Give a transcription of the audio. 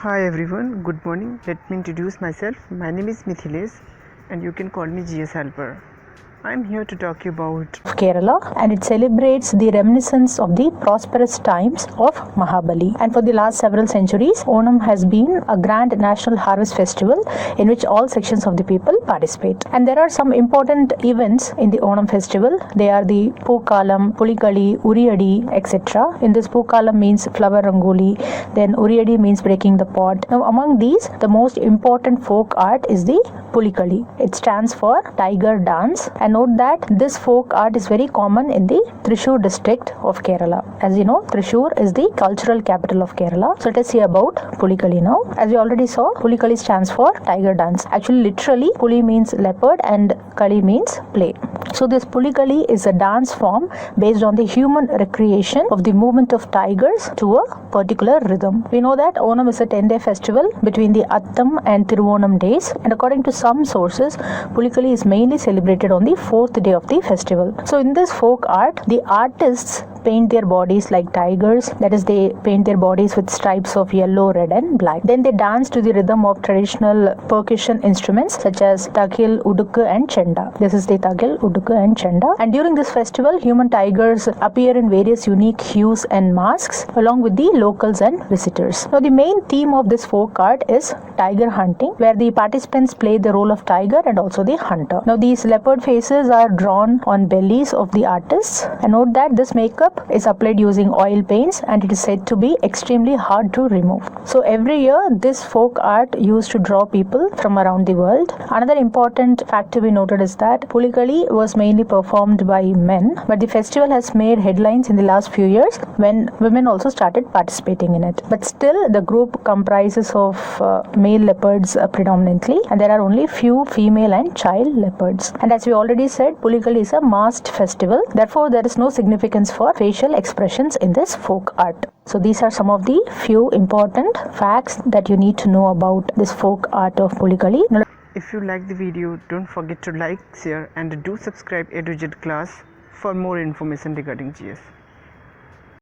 Hi everyone, good morning. Let me introduce myself. My name is Mithilesh and you can call me GS Helper. I'm here to talk about Kerala, and it celebrates the reminiscence of the prosperous times of Mahabali. And for the last several centuries, Onam has been a grand national harvest festival in which all sections of the people participate. And there are some important events in the Onam festival. They are the Pookalam, Pulikali, Uriyadi, etc. In this, Pookalam means flower rangoli, then Uriyadi means breaking the pot. Now, among these, the most important folk art is the Pulikali. It stands for tiger dance, and note that this folk art is very common in the Thrissur district of Kerala. As you know, Thrissur is the cultural capital of Kerala. So let us see about Pulikali now. As we already saw, Pulikali stands for tiger dance. Actually, literally, Puli means leopard and Kali means play. So this Pulikali is a dance form based on the human recreation of the movement of tigers to a particular rhythm. We know that Onam is a 10-day festival between the Attam and Thiruvonam days, and according to some sources, Pulikali is mainly celebrated on the fourth day of the festival. So in this folk art, the artists paint their bodies like tigers, that is, they paint their bodies with stripes of yellow, red and black. Then they dance to the rhythm of traditional percussion instruments such as Tagil, Udukku and Chenda. This is the Tagil, Udukku and Chenda. And during this festival, human tigers appear in various unique hues and masks along with the locals and visitors. Now the main theme of this folk art is tiger hunting, where the participants play the role of tiger and also the hunter. Now these leopard faces are drawn on bellies of the artists, and note that this makeup is applied using oil paints and it is said to be extremely hard to remove. So every year this folk art used to draw people from around the world. Another important fact to be noted is that Pulikali was mainly performed by men, but the festival has made headlines in the last few years when women also started participating in it. But still the group comprises of male leopards predominantly, and there are only few female and child leopards. And as we already said, Pulikali is a masked festival, therefore there is no significance for facial expressions in this folk art. So these are some of the few important facts that you need to know about this folk art of Pulikali. If you like the video, don't forget to like, share and do subscribe A to Z class for more information regarding GS.